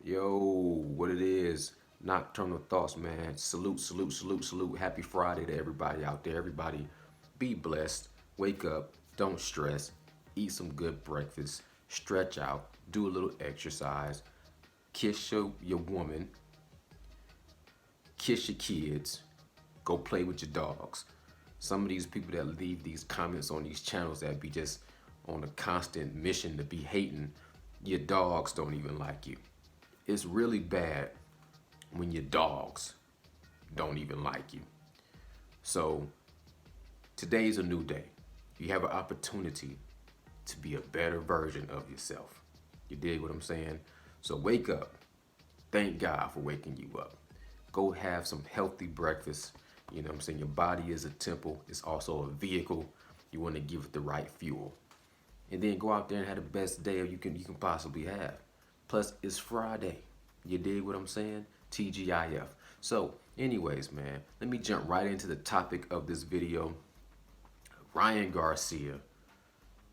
Yo, what it is? Nocturnal thoughts, man. Salute, salute, salute, salute. Happy Friday to everybody out there. Everybody be blessed. Wake up. Don't stress. Eat some good breakfast. Stretch out. Do a little exercise. Kiss your woman. Kiss your kids. Go play with your dogs. Some of these people that leave these comments on these channels that be just on a constant mission to be hating, your dogs don't even like you. It's really bad when your dogs don't even like you. So today's a new day. You have an opportunity to be a better version of yourself. You dig what I'm saying? So wake up. Thank God for waking you up. Go have some healthy breakfast. You know what I'm saying? Your body is a temple. It's also a vehicle. You want to give it the right fuel. And then go out there and have the best day you can possibly have. Plus, it's Friday. You dig what I'm saying? TGIF. So, anyways, man, let me jump right into the topic of this video. Ryan Garcia,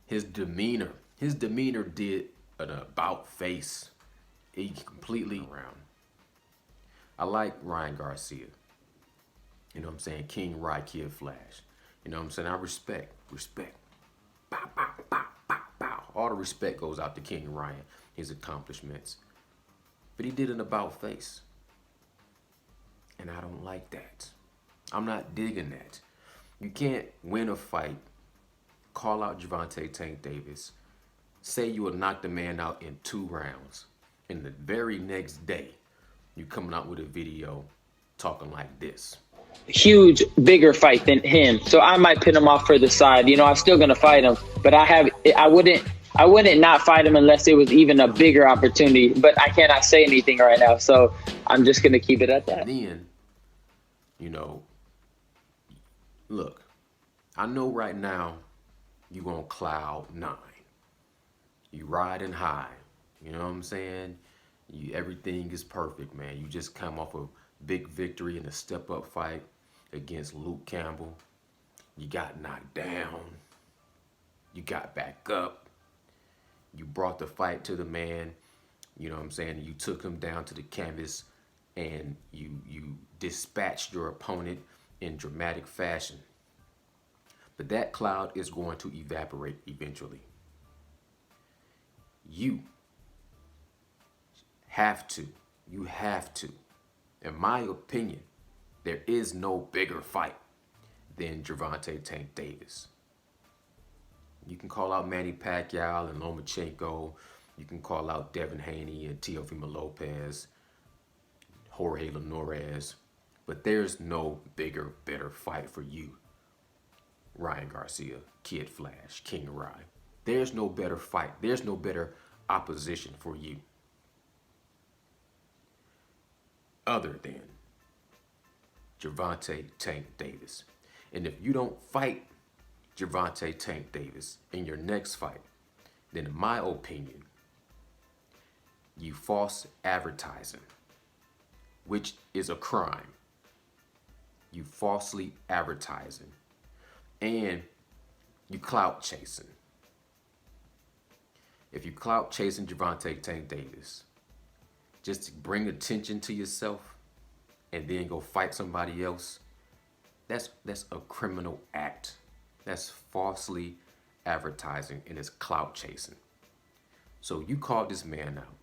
his demeanor did an about face. He completely around. I like Ryan Garcia. You know what I'm saying? King Rye Kid Flash. You know what I'm saying? I respect. Bow, bow, bow, bow, bow. All the respect goes out to King Ryan, his accomplishments. But he did an about face. And I don't like that. I'm not digging that. You can't win a fight, call out Javante Tank Davis, say you will knock the man out in 2 rounds, and the very next day, you coming out with a video talking like this. Huge, bigger fight than him. So I might pin him off for the side. I'm still gonna fight him, but I wouldn't not fight him unless it was even a bigger opportunity. But I cannot say anything right now, so I'm just gonna keep it at that. Then, you know, look, I know right now you on cloud 9. You riding high. You know what I'm saying? Everything is perfect, man. You just come off a big victory in a step up fight against Luke Campbell. You got knocked down. You got back up. You brought the fight to the man. You know what I'm saying? You took him down to the canvas and you dispatched your opponent in dramatic fashion. But that cloud is going to evaporate eventually. You have to, you have to, in my opinion, there is no bigger fight than Gervonta Tank Davis. You can call out Manny Pacquiao and Lomachenko. You can call out Devin Haney and Teofimo Lopez, Jorge Linares. But there's no bigger, better fight for you, Ryan Garcia, Kid Flash, King Rye. There's no better fight. There's no better opposition for you other than Gervonta Tank Davis. And if you don't fight Gervonta Tank Davis in your next fight, then in my opinion, you false advertising, which is a crime. You falsely advertising and you clout chasing. If you clout chasing Gervonta Tank Davis, just to bring attention to yourself and then go fight somebody else, that's a criminal act. That's falsely advertising and it's clout chasing. So you called this man out.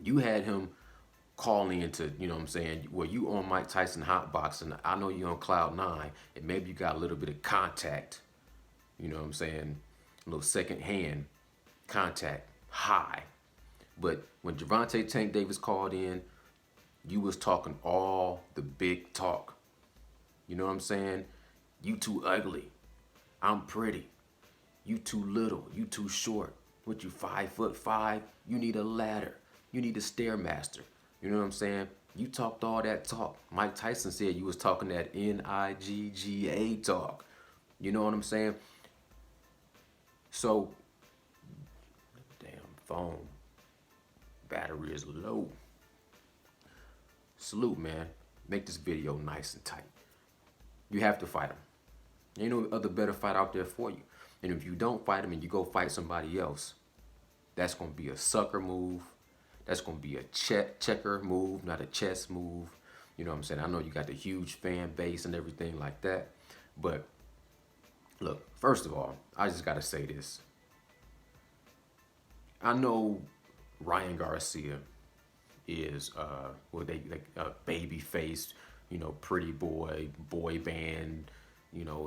You had him calling into, you know what I'm saying, well, you on Mike Tyson hotboxing. I know you on Cloud 9, and maybe you got a little bit of contact, you know what I'm saying, a little second hand contact, high. But when Gervonta Tank Davis called in, you was talking all the big talk. You know what I'm saying? You too ugly. I'm pretty. You too little. You too short. What, you 5'5"? You need a ladder. You need a stairmaster. You know what I'm saying? You talked all that talk. Mike Tyson said you was talking that Nigga talk. You know what I'm saying? So, damn phone battery is low. Salute, man. Make this video nice and tight. You have to fight him. There ain't no other better fight out there for you. And if you don't fight him and you go fight somebody else, that's going to be a sucker move. That's gonna be a checker move, not a chess move. You know what I'm saying? I know you got the huge fan base and everything like that, but look, first of all, I just gotta say this. I know Ryan Garcia is well they like a baby faced, pretty boy band.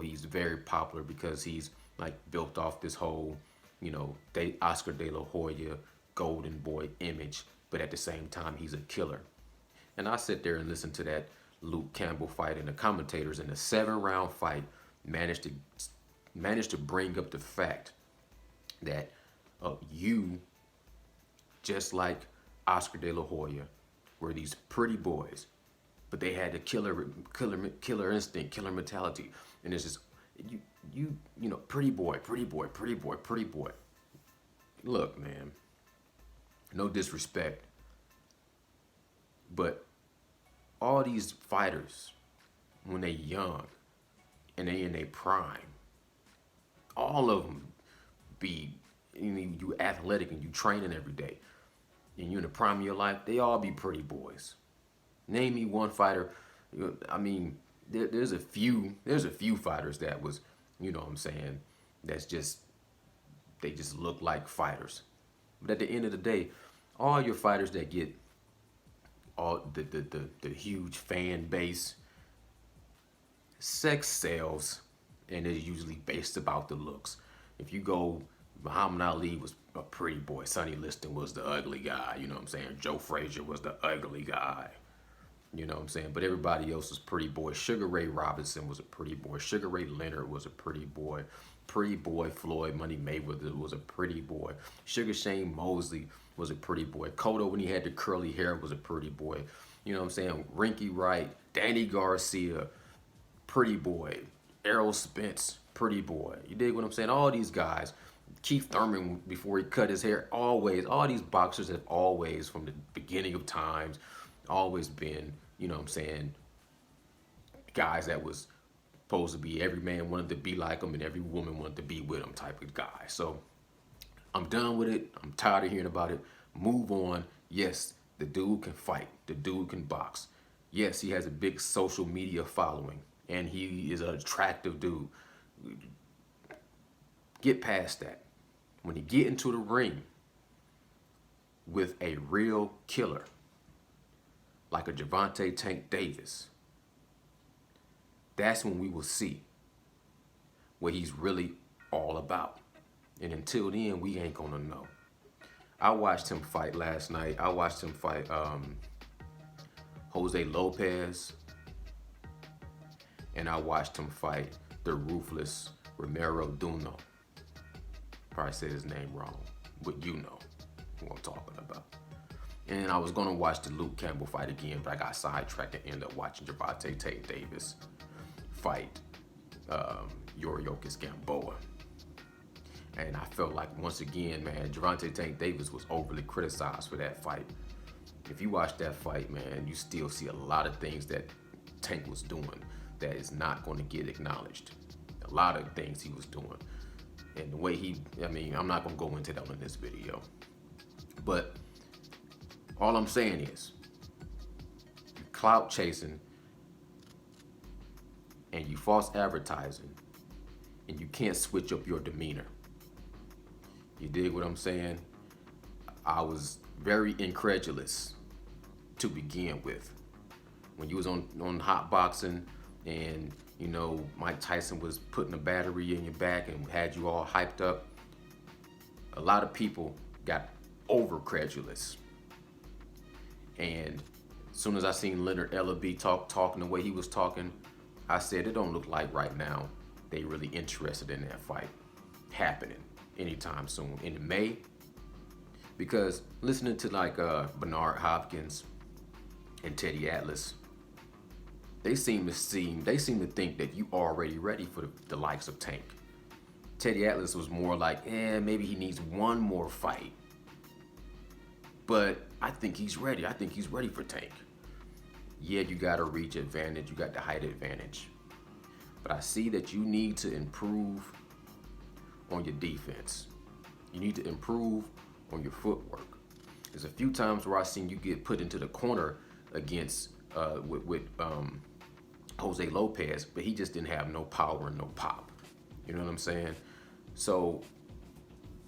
He's very popular because he's like built off this whole, Oscar De La Hoya golden boy image, but at the same time he's a killer. And I sit there and listen to that Luke Campbell fight, and the commentators in the 7 round fight managed to bring up the fact that you, just like Oscar De La Hoya, were these pretty boys, but they had the killer instinct, killer mentality, and it's just pretty boy, pretty boy, pretty boy, pretty boy. Look, man, no disrespect, but all these fighters, when they young and they in their prime, all of them be, you athletic and you training every day, and you in the prime of your life, they all be pretty boys. Name me one fighter. I mean, there's a few fighters that was, you know what I'm saying, that's just, they just look like fighters. But at the end of the day, all your fighters that get all the huge fan base, sex sells, and it's usually based about the looks. If you go, Muhammad Ali was a pretty boy. Sonny Liston was the ugly guy. You know what I'm saying? Joe Frazier was the ugly guy. You know what I'm saying? But everybody else was pretty boy. Sugar Ray Robinson was a pretty boy. Sugar Ray Leonard was a pretty boy. Pretty boy Floyd Money Mayweather was a pretty boy. Sugar Shane Mosley was a pretty boy. Cotto, when he had the curly hair, was a pretty boy. You know what I'm saying? Rinky Wright, Danny Garcia, pretty boy. Errol Spence, pretty boy. You dig what I'm saying? All these guys. Keith Thurman, before he cut his hair, always, all these boxers have always, from the beginning of times, always been, you know what I'm saying, guys that was supposed to be, every man wanted to be like them and every woman wanted to be with them type of guy. So I'm done with it. I'm tired of hearing about it. Move on. Yes, the dude can fight. The dude can box. Yes, he has a big social media following and he is an attractive dude. Get past that. When he get into the ring with a real killer, like a Gervonta Tank Davis, that's when we will see what he's really all about. And until then, we ain't gonna know. I watched him fight last night. I watched him fight Jose Lopez, and I watched him fight the ruthless Romero Duno. Probably said his name wrong, but you know who I'm talking about. And I was gonna watch the Luke Campbell fight again, but I got sidetracked and ended up watching Gervonta Tank Davis fight Yoriokas Gamboa. And I felt like, once again, man, Gervonta Tank Davis was overly criticized for that fight. If you watch that fight, man, you still see a lot of things that Tank was doing that is not going to get acknowledged. A lot of things he was doing. And the way I'm not going to go into that in this video. But all I'm saying is, you clout chasing and you false advertising and you can't switch up your demeanor. You dig what I'm saying? I was very incredulous to begin with. When you was on hot boxing and Mike Tyson was putting a battery in your back and had you all hyped up, a lot of people got over credulous. And as soon as I seen Leonard Ellaby talking the way he was talking, I said, it don't look like right now they really interested in that fight happening anytime soon in May. Because listening to like Bernard Hopkins and Teddy Atlas, they seem to think that you already ready for the likes of Tank. Teddy Atlas was more like, maybe he needs one more fight. But I think he's ready. I think he's ready for Tank. Yeah, you got a reach advantage. You got the height advantage. But I see that you need to improve on your defense. You need to improve on your footwork. There's a few times where I seen you get put into the corner against with Jose Lopez, but he just didn't have no power and no pop. You know what I'm saying? So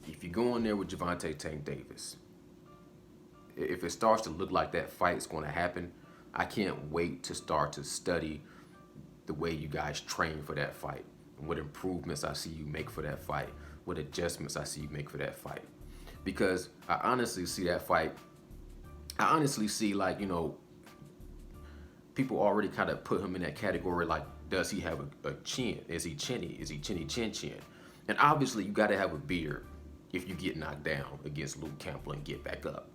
if you go in there with Gervonta Tank Davis, if it starts to look like that fight's going to happen, I can't wait to start to study the way you guys train for that fight, and what improvements I see you make for that fight, what adjustments I see you make for that fight. Because I honestly see that fight, I honestly see, like, you know, people already kind of put him in that category, like, does he have a chin? Is he chinny? Is he chinny chin chin? And obviously you got to have a beard if you get knocked down against Luke Campbell and get back up.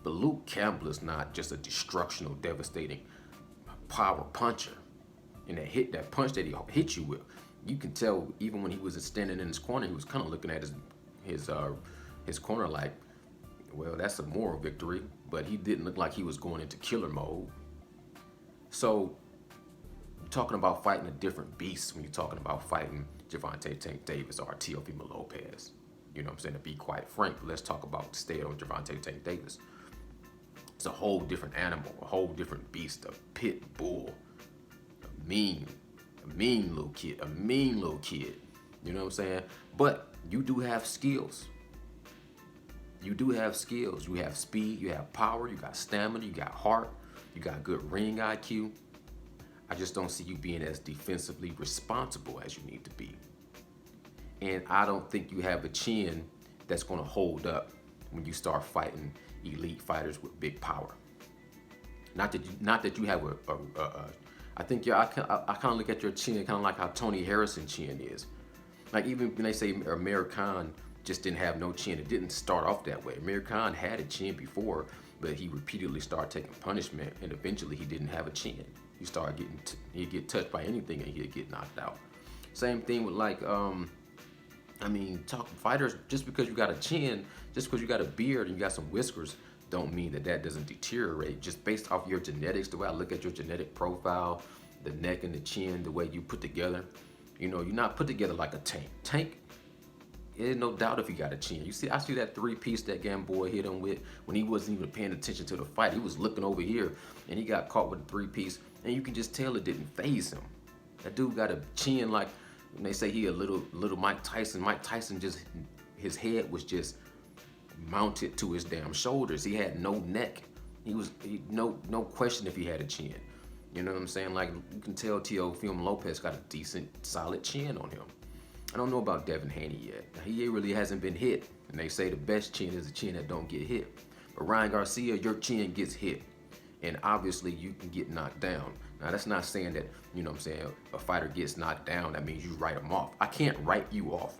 But Luke Campbell is not just a destructional, devastating power puncher. And that punch that he hit you with, you can tell even when he was standing in his corner, he was kind of looking at his corner like, well, that's a moral victory. But he didn't look like he was going into killer mode. So you're talking about fighting a different beast when you're talking about fighting Gervonta Tank Davis or Teofimo Lopez. You know what I'm saying? To be quite frank, let's talk about stay on Gervonta Tank Davis. It's a whole different animal, a whole different beast, a pit bull, a mean little kid, a mean little kid. You know what I'm saying? But you do have skills. You do have skills. You have speed, you have power, you got stamina, you got heart, you got good ring IQ. I just don't see you being as defensively responsible as you need to be. And I don't think you have a chin that's going to hold up when you start fighting elite fighters with big power. Not that you have I think I kind of look at your chin kind of like how Tony Harrison chin is. Like, even when they say Amir Khan just didn't have no chin, it didn't start off that way. Amir Khan had a chin before, but he repeatedly started taking punishment, and eventually he didn't have a chin. He started getting he'd get touched by anything and he'd get knocked out. Same thing with, like, talking fighters, just because you got a chin, just because you got a beard and you got some whiskers, don't mean that doesn't deteriorate. Just based off your genetics, the way I look at your genetic profile, the neck and the chin, the way you put together, you know, you're not put together like a Tank. Tank, there's no doubt if he got a chin. I see that 3-piece that Gamboa hit him with when he wasn't even paying attention to the fight. He was looking over here and he got caught with a 3-piece, and you can just tell it didn't faze him. That dude got a chin like, when they say he a little Mike Tyson. Mike Tyson, just his head was just mounted to his damn shoulders. He had no neck. No question if he had a chin. You know what I'm saying? Like, you can tell Teofimo Lopez got a decent, solid chin on him. I don't know about Devin Haney yet. He really hasn't been hit, and they say the best chin is a chin that don't get hit. But Ryan Garcia, your chin gets hit, and obviously you can get knocked down. Now, that's not saying that, you know what I'm saying, a fighter gets knocked down, that means you write him off. I can't write you off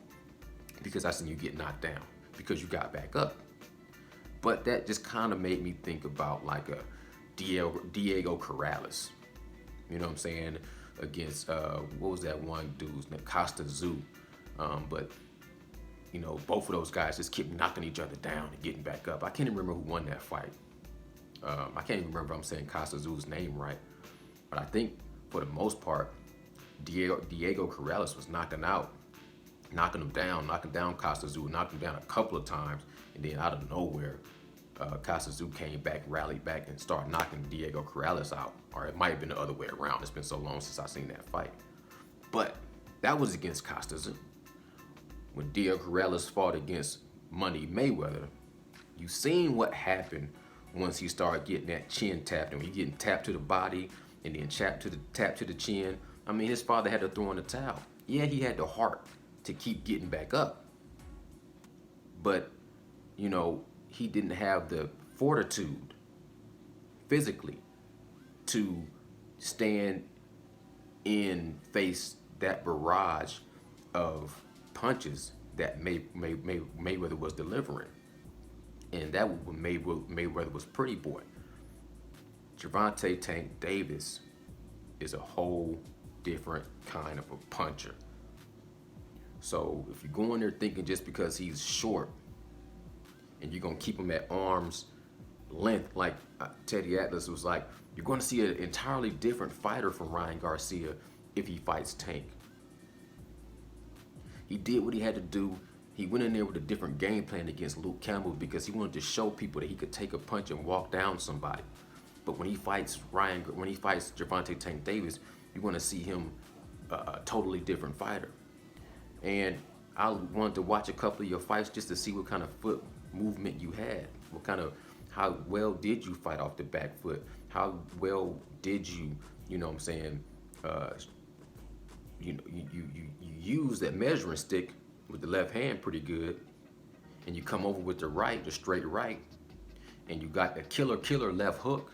because I seen you get knocked down, because you got back up. But that just kind of made me think about like a Diego Corrales. You know what I'm saying? Against, what was that one dude's name? Costa Zoo. But, you know, both of those guys just keep knocking each other down and getting back up. I can't even remember who won that fight. I can't even remember if I'm saying Costa Zoo's name right. But I think, for the most part, Diego Corrales was knocking him down Costa Zoo, knocked him down a couple of times, and then out of nowhere, Costa Zoo came back, rallied back, and started knocking Diego Corrales out. Or it might have been the other way around. It's been so long since I've seen that fight. But that was against Costa Zoo. When Diego Corrales fought against Money Mayweather, you seen what happened once he started getting that chin tapped, and when you getting tapped to the body and then tapped to the chin. I mean, his father had to throw in the towel. Yeah, he had the heart to keep getting back up, but, you know, he didn't have the fortitude physically to stand and face that barrage of punches that Mayweather was delivering. And that when Mayweather was pretty boy. Gervonta Tank Davis is a whole different kind of a puncher. So if you go in there thinking just because he's short and you're going to keep him at arm's length, like Teddy Atlas was like, you're going to see an entirely different fighter from Ryan Garcia if he fights Tank. He did what he had to do. He went in there with a different game plan against Luke Campbell because he wanted to show people that he could take a punch and walk down somebody. But when he fights Gervonta Tank Davis, you want to see him a totally different fighter. And I wanted to watch a couple of your fights just to see what kind of foot movement you had. How well did you fight off the back foot? How well did you, you know what I'm saying, you use that measuring stick with the left hand pretty good, and you come over with the right, the straight right, and you got a killer left hook.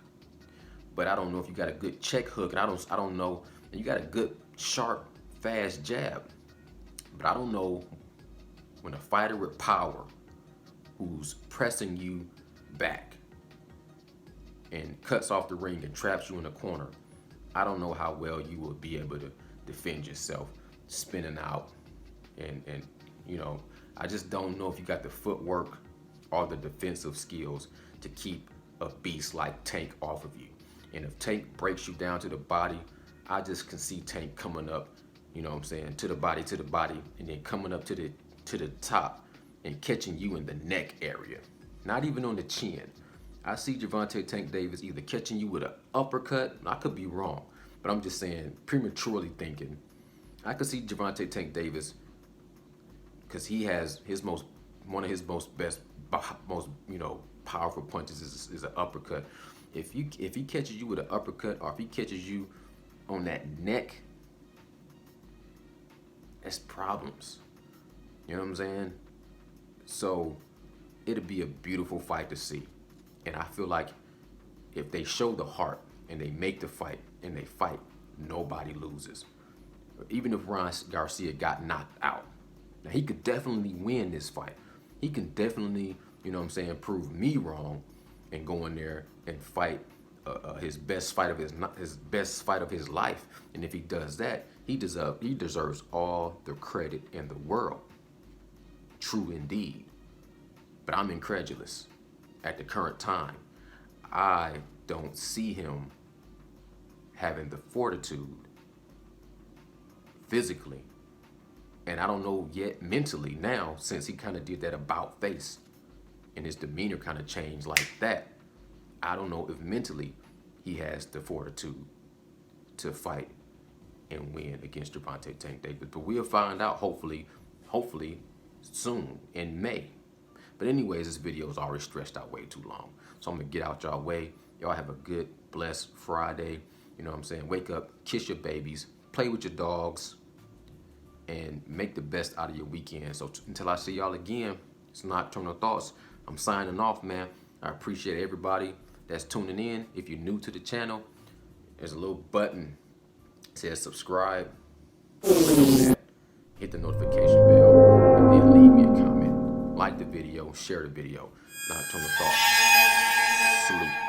But I don't know if you got a good check hook, and I don't know, and you got a good sharp fast jab. But I don't know when a fighter with power who's pressing you back and cuts off the ring and traps you in a corner, I don't know how well you will be able to defend yourself spinning out. And you know, I just don't know if you got the footwork or the defensive skills to keep a beast like Tank off of you. And if Tank breaks you down to the body, I just can see Tank coming up, you know what I'm saying, to the body, and then coming up to the top and catching you in the neck area. Not even on the chin. I see Gervonta Tank Davis either catching you with an uppercut, I could be wrong, but I'm just saying, prematurely thinking, I could see Gervonta Tank Davis, because he has one of his most powerful punches is an uppercut. If he catches you with an uppercut, or if he catches you on that neck, that's problems. You know what I'm saying? So it'll be a beautiful fight to see. And I feel like if they show the heart and they make the fight and they fight, nobody loses. Even if Ryan Garcia got knocked out, now he could definitely win this fight. He can definitely, you know what I'm saying, prove me wrong and go in there and fight his best fight of his life. And if he does that, he deserves all the credit in the world. True indeed. But I'm incredulous. At the current time, I don't see him having the fortitude physically, and I don't know yet mentally now, since he kind of did that about face and his demeanor kind of changed like that. I don't know if mentally he has the fortitude to fight and win against Gervonta Tank Davis. But we'll find out hopefully soon in May. But anyways, this video is already stretched out way too long. So I'm gonna get out y'all way. Y'all have a good, blessed Friday. You know what I'm saying? Wake up, kiss your babies, play with your dogs, and make the best out of your weekend. So until I see y'all again, it's Nocturnal Thoughts. I'm signing off, man. I appreciate everybody that's tuning in. If you're new to the channel, there's a little button that says subscribe. Hit the notification bell, and then leave me a comment. Like the video, share the video. Nocturnal Thoughts. Salute.